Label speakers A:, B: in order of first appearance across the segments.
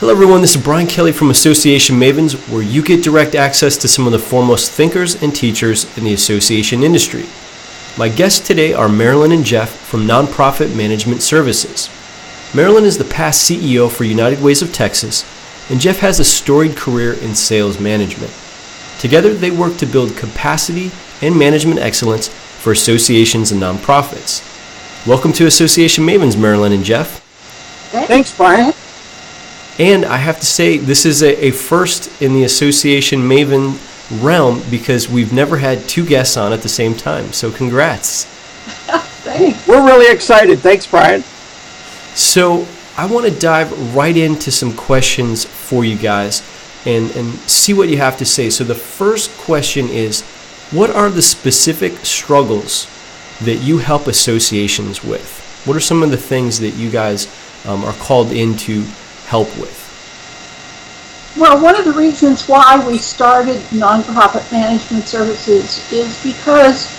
A: Hello everyone, this is Brian Kelly from Association Mavens, where you get direct access to some of the foremost thinkers and teachers in the association industry. My guests today are Marilyn and Jeff from Nonprofit Management Services. Marilyn is the past CEO for United Ways of Texas, and Jeff has a storied career in sales management. Together, they work to build capacity and management excellence for associations and nonprofits. Welcome to Association Mavens, Marilyn and Jeff.
B: Thanks, Brian.
A: And I have to say, this is a first in the Association Maven realm because we've never had two guests on at the same time. So congrats.
B: Thanks. We're really excited. Thanks, Brian.
A: So I want to dive right into some questions for you guys and see what you have to say. So the first question is, what are the specific struggles that you help associations with? What are some of the things that you guys are called in to help with?
C: Well, one of the reasons why we started Nonprofit Management Services is because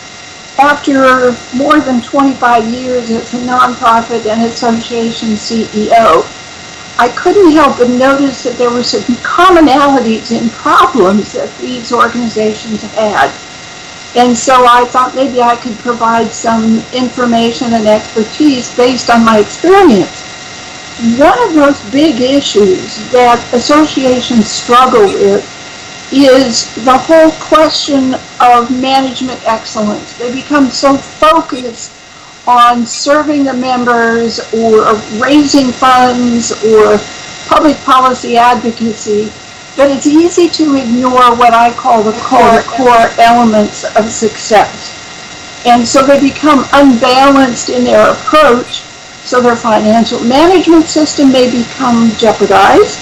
C: after more than 25 years as a nonprofit and association CEO, I couldn't help but notice that there were some commonalities and problems that these organizations had. And so I thought maybe I could provide some information and expertise based on my experience. One of those big issues that associations struggle with is the whole question of management excellence. They become so focused on serving the members or raising funds or public policy advocacy that it's easy to ignore what I call the core elements of success. And so they become unbalanced in their approach. So their financial management system may become jeopardized.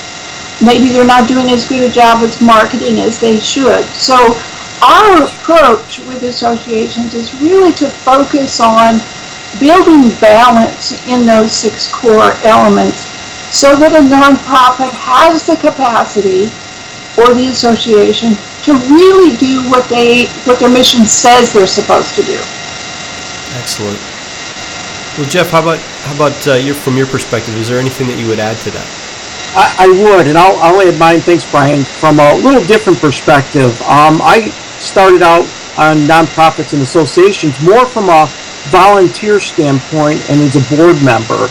C: Maybe they're not doing as good a job with marketing as they should. So our approach with associations is really to focus on building balance in those 6 core elements so that a nonprofit has the capacity, or the association, to really do what their mission says they're supposed to do.
A: Excellent. Well, Jeff, how about from your perspective? Is there anything that you would add to that?
B: I would, and I'll add mine. Thanks, Brian. From a little different perspective, I started out on nonprofits and associations more from a volunteer standpoint and as a board member.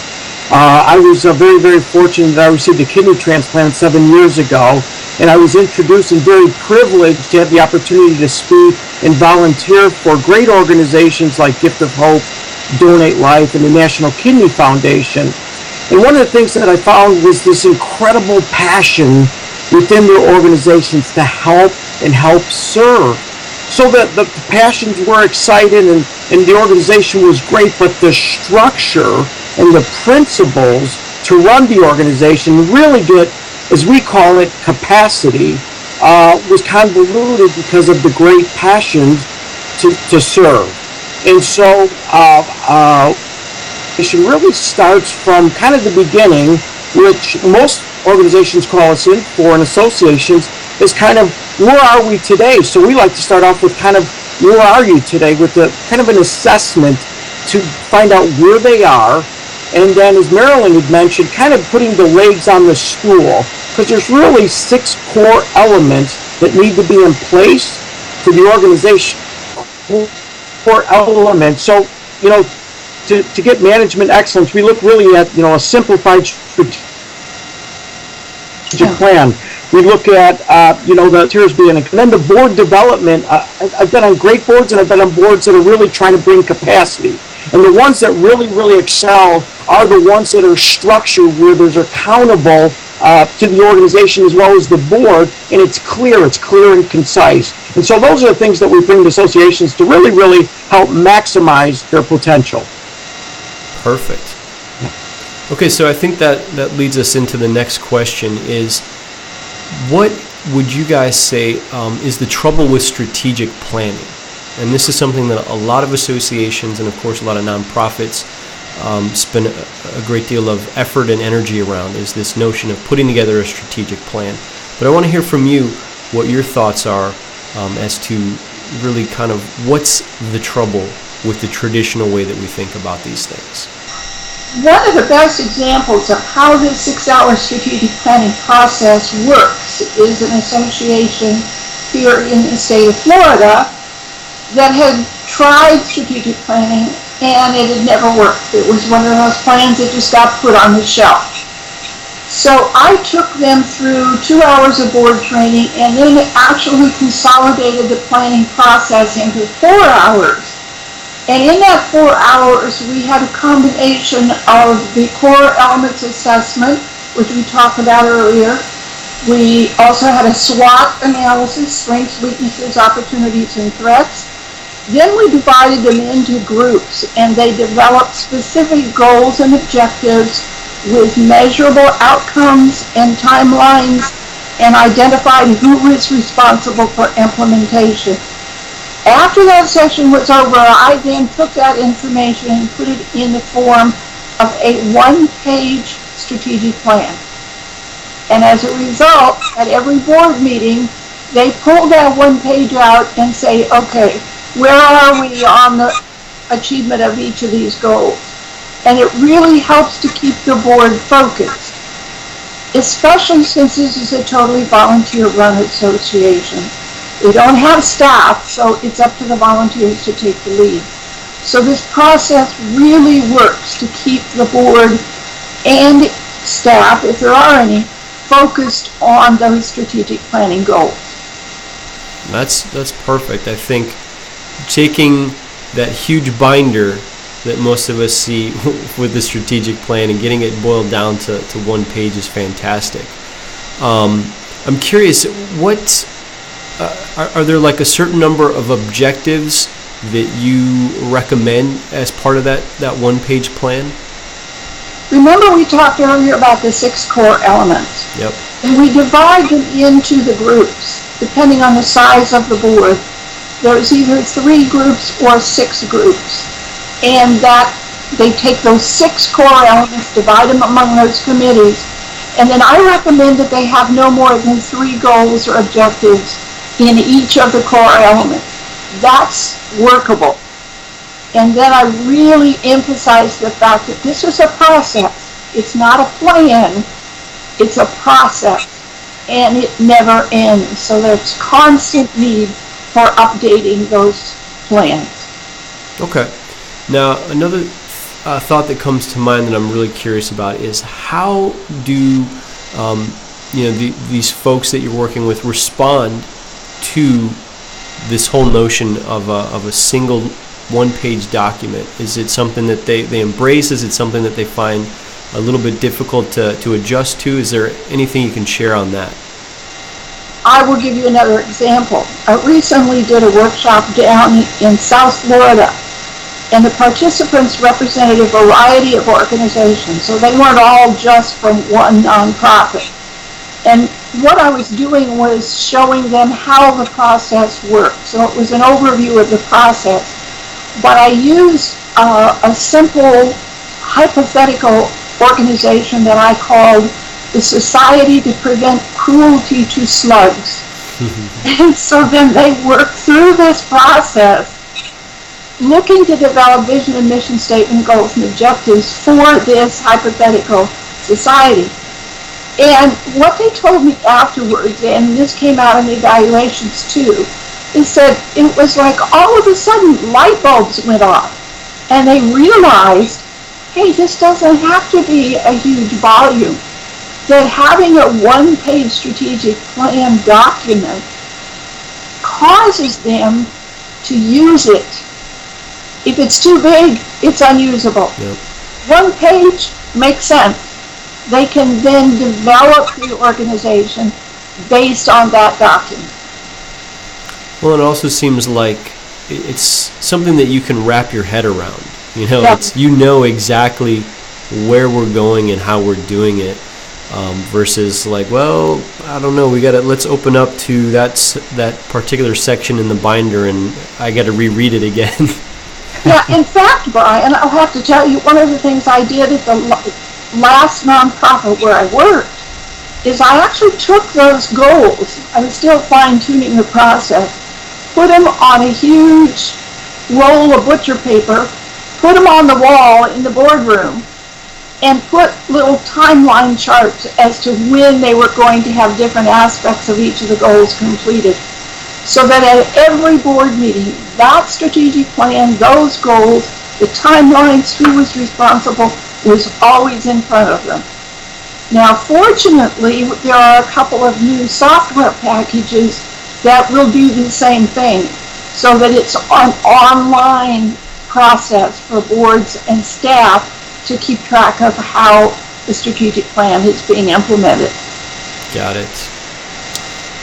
B: I was very, very fortunate that I received a kidney transplant 7 years ago, and I was introduced and very privileged to have the opportunity to speak and volunteer for great organizations like Gift of Hope, Donate Life, and the National Kidney Foundation. And one of the things that I found was this incredible passion within their organizations to help and help serve. So that the passions were excited and the organization was great, but the structure and the principles to run the organization really get, as we call it, capacity, was convoluted because of the great passion to serve. And so it really starts from kind of the beginning, which most organizations call us in for, and associations, is kind of where are we today? So we like to start off with kind of where are you today, with the kind of an assessment to find out where they are. And then, as Marilyn had mentioned, kind of putting the legs on the stool, because there's really 6 core elements that need to be in place for the organization. Core elements. So, to get management excellence, we look really at, a simplified strategic plan. We look at, the tiers being, and then the board development. I've been on great boards, and I've been on boards that are really trying to bring capacity. And the ones that really, really excel are the ones that are structured where there's accountable to the organization as well as the board, and it's clear and concise. And so those are the things that we bring to associations to really, really help maximize their potential.
A: Perfect. Okay, so I think that leads us into the next question is, what would you guys say is the trouble with strategic planning? And this is something that a lot of associations and, of course, a lot of nonprofits spend a great deal of effort and energy around, is this notion of putting together a strategic plan. But I want to hear from you what your thoughts are as to really kind of what's the trouble with the traditional way that we think about these things.
C: One of the best examples of how this 6-hour strategic planning process works is an association here in the state of Florida that had tried strategic planning and it had never worked. It was one of those plans that just got put on the shelf. So I took them through 2 hours of board training and then actually consolidated the planning process into 4 hours. And in that 4 hours, we had a combination of the core elements assessment, which we talked about earlier. We also had a SWOT analysis, strengths, weaknesses, opportunities, and threats. Then we divided them into groups, and they developed specific goals and objectives with measurable outcomes and timelines, and identified who was responsible for implementation. After that session was over, I then took that information and put it in the form of a 1-page strategic plan. And as a result, at every board meeting, they pull that 1 page out and say, okay, where are we on the achievement of each of these goals? And it really helps to keep the board focused, especially since this is a totally volunteer-run association. We don't have staff, so it's up to the volunteers to take the lead. So this process really works to keep the board and staff, if there are any, focused on those strategic planning goals.
A: That's perfect. I think taking that huge binder that most of us see with the strategic plan and getting it boiled down to 1 page is fantastic. I'm curious, what are there like a certain number of objectives that you recommend as part of that 1 page plan?
C: Remember we talked earlier about the 6 core elements.
A: Yep.
C: And we divide them into the groups, depending on the size of the board. There's either 3 groups or 6 groups. And that they take those 6 core elements, divide them among those committees, and then I recommend that they have no more than 3 goals or objectives in each of the core elements. That's workable. And then I really emphasize the fact that this is a process. It's not a plan, it's a process, and it never ends. So there's constant need for updating those plans.
A: Okay. Now, another thought that comes to mind that I'm really curious about is how do these folks that you're working with respond to this whole notion of a single 1-page document? Is it something that they embrace? Is it something that they find a little bit difficult to adjust to? Is there anything you can share on that?
C: I will give you another example. I recently did a workshop down in South Florida, and the participants represented a variety of organizations, so they weren't all just from one nonprofit. And what I was doing was showing them how the process worked. So it was an overview of the process. But I used a simple hypothetical organization that I called the Society to Prevent Cruelty to Slugs. And so then they worked through this process, looking to develop vision and mission statement goals and objectives for this hypothetical society. And what they told me afterwards, and this came out in the evaluations too, is that it was like all of a sudden light bulbs went off. And they realized, hey, this doesn't have to be a huge volume. That having a 1-page strategic plan document causes them to use it. If it's too big, it's unusable.
A: Yep.
C: 1 page makes sense. They can then develop the organization based on that document.
A: Well, it also seems like it's something that you can wrap your head around.
C: Yes.
A: You know exactly where we're going and how we're doing it, versus like, well, I don't know, let's open up to that particular section in the binder and I got to reread it again.
C: Yeah, in fact, Brian, I'll have to tell you, one of the things I did at the last nonprofit where I worked is I actually took those goals. I was still fine-tuning the process, put them on a huge roll of butcher paper, put them on the wall in the boardroom, and put little timeline charts as to when they were going to have different aspects of each of the goals completed. So that at every board meeting, that strategic plan, those goals, the timelines, who was responsible, was always in front of them. Now, fortunately, there are a couple of new software packages that will do the same thing, so that it's an online process for boards and staff to keep track of how the strategic plan is being implemented.
A: Got it.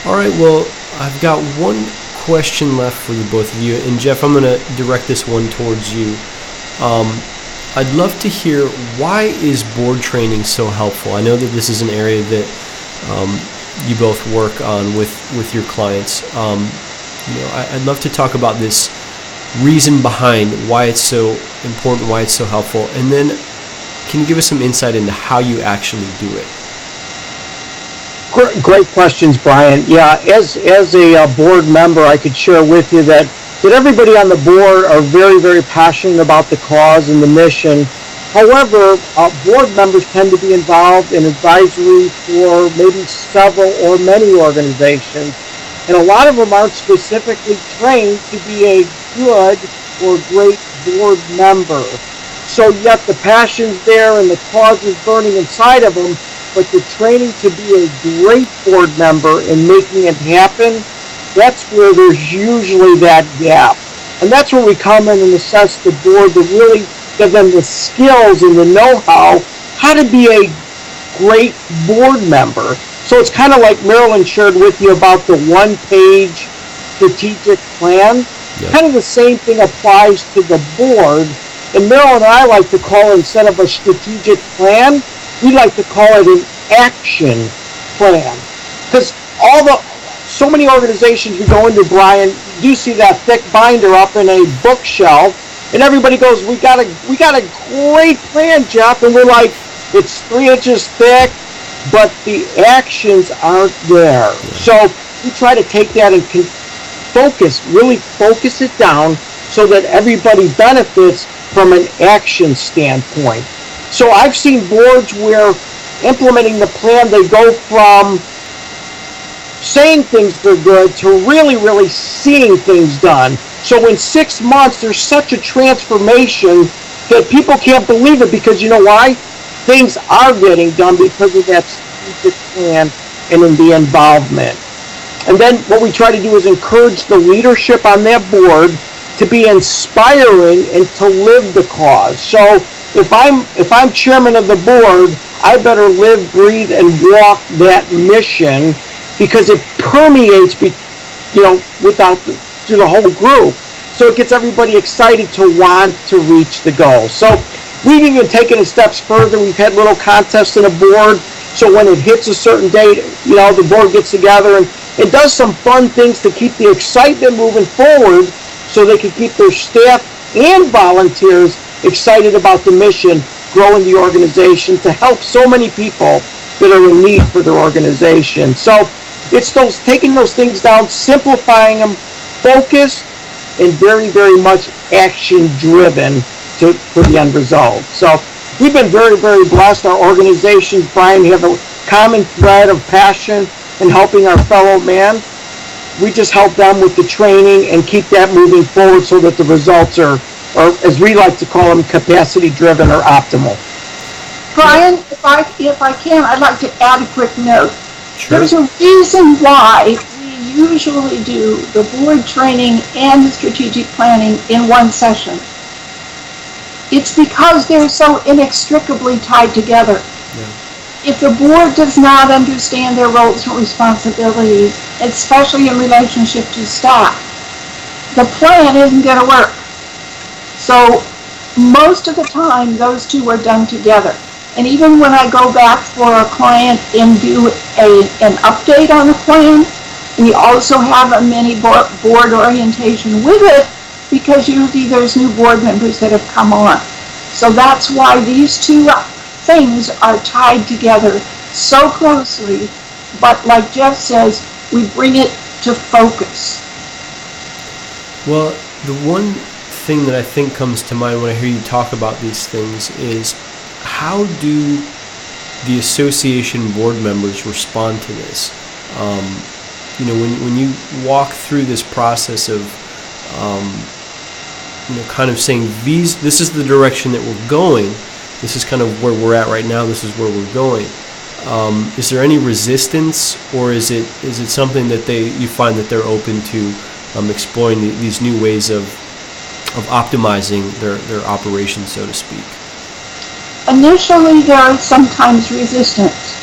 A: All right, well, I've got one question left for you, both of you. And Jeff, I'm going to direct this one towards you. I'd love to hear, why is board training so helpful? I know that this is an area that you both work on with your clients. I'd love to talk about this reason behind why it's so important, why it's so helpful, and then can you give us some insight into how you actually do it?
B: Great questions, Brian. Yeah, as a board member, I could share with you that everybody on the board are very, very passionate about the cause and the mission. However, board members tend to be involved in advisory for maybe several or many organizations, and a lot of them aren't specifically trained to be a good or great board member. So yet the passion's there and the cause is burning inside of them, but the training to be a great board member and making it happen, that's where there's usually that gap. And that's where we come in and assess the board to really give them the skills and the know-how to be a great board member. So it's kind of like Marilyn shared with you about the one-page strategic plan.
A: Yep.
B: Kind of the same thing applies to the board. And Marilyn and I like to call it, instead of a strategic plan, we like to call it an action plan. Because so many organizations we go into, Brian, you see that thick binder up in a bookshelf, and everybody goes, we got a great plan, Jeff, and we're like, it's 3 inches thick, but the actions aren't there. So we try to take that and really focus it down so that everybody benefits from an action standpoint. So I've seen boards where implementing the plan, they go from saying things are good to really, really seeing things done. So in 6 months, there's such a transformation that people can't believe it, because you know why? Things are getting done because of that strategic plan and in the involvement. And then what we try to do is encourage the leadership on that board to be inspiring and to live the cause. So if I'm chairman of the board, I better live, breathe, and walk that mission, because it permeates, through the whole group. So it gets everybody excited to want to reach the goal. So we've even taken it steps further. We've had little contests in a board. So when it hits a certain date, the board gets together and it does some fun things to keep the excitement moving forward, so they can keep their staff and volunteers excited about the mission, growing the organization to help so many people that are in need for their organization. So it's taking those things down, simplifying them, focused, and very, very much action-driven for the end result. So we've been very, very blessed. Our organizations, Brian, have a common thread of passion and helping our fellow man. We just help them with the training and keep that moving forward so that the results are, as we like to call them, capacity-driven or optimal.
C: Brian, if I can, I'd like to add a quick note.
A: Sure.
C: There's a reason why we usually do the board training and the strategic planning in one session. It's because they're so inextricably tied together.
A: Yeah.
C: If the board does not understand their roles and responsibilities, especially in relationship to staff, the plan isn't going to work. So most of the time, those two are done together. And even when I go back for a client and do an update on the plan, we also have a mini board orientation with it, because usually there's new board members that have come on. So that's why these two things are tied together so closely. But like Jeff says, we bring it to focus.
A: Well, the one thing that I think comes to mind when I hear you talk about these things is how do the association board members respond to this? When you walk through this process of kind of saying this is the direction that we're going, this is kind of where we're at right now, this is where we're going. Is there any resistance, or is it something that you find that they're open to exploring these new ways of optimizing their operations, so to speak?
C: Initially, there is sometimes resistance,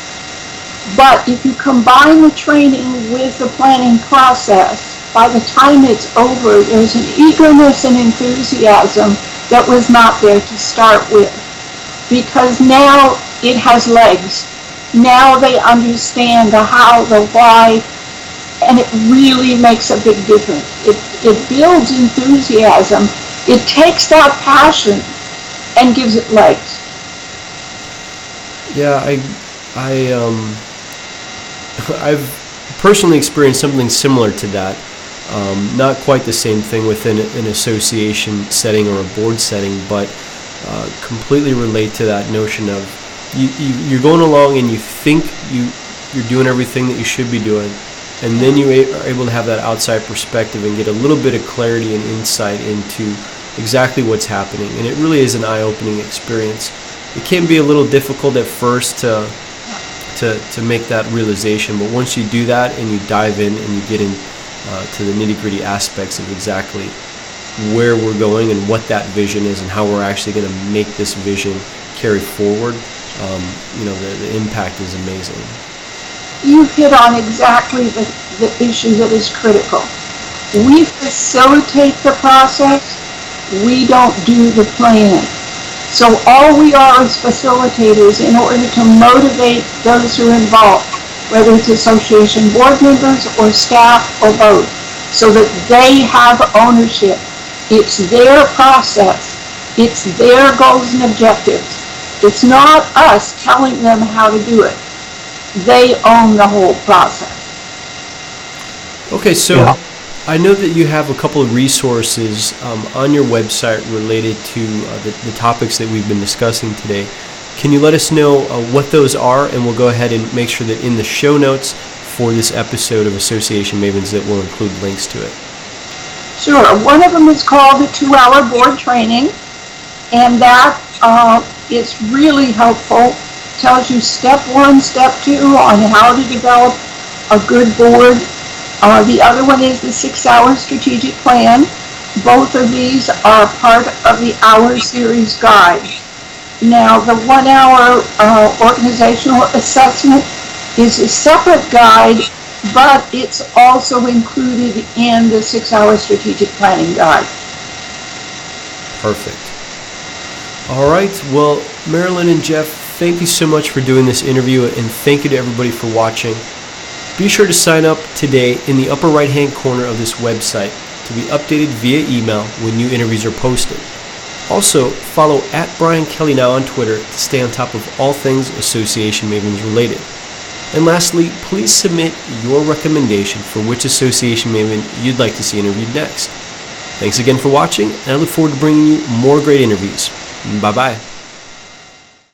C: but if you combine the training with the planning process, by the time it's over, there's an eagerness and enthusiasm that was not there to start with, because now it has legs. Now they understand the how, the why, and it really makes a big difference. It builds enthusiasm. It takes that passion and gives it legs.
A: Yeah, I've personally experienced something similar to that. Not quite the same thing within an association setting or a board setting, but completely relate to that notion of you're going along and you think you're doing everything that you should be doing, and then you are able to have that outside perspective and get a little bit of clarity and insight into exactly what's happening. And it really is an eye-opening experience. It can be a little difficult at first to make that realization, but once you do that and you dive in and you get in to the nitty-gritty aspects of exactly where we're going and what that vision is and how we're actually going to make this vision carry forward, the impact is amazing.
C: You hit on exactly the issue that is critical. We facilitate the process. We don't do the planning. So all we are as facilitators in order to motivate those who are involved, whether it's association board members or staff or both, so that they have ownership. It's their process. It's their goals and objectives. It's not us telling them how to do it. They own the whole process.
A: Okay, so yeah. I know that you have a couple of resources on your website related to the topics that we've been discussing today. Can you let us know what those are, and we'll go ahead and make sure that in the show notes for this episode of Association Mavens that we'll include links to it.
C: Sure. One of them is called the 2-hour board training, and that is really helpful. Tells you step 1, step 2 on how to develop a good board. The other one is the 6-hour strategic plan. Both of these are part of the Hour Series guide. Now, the 1-hour organizational assessment is a separate guide, but it's also included in the 6-hour strategic planning guide.
A: Perfect. All right. Well, Marilyn and Jeff, thank you so much for doing this interview, and thank you to everybody for watching. Be sure to sign up today in the upper right-hand corner of this website to be updated via email when new interviews are posted. Also, follow @BrianKellyNow on Twitter to stay on top of all things Association Mavens related. And lastly, please submit your recommendation for which Association Maven you'd like to see interviewed next. Thanks again for watching, and I look forward to bringing you more great interviews. Bye-bye.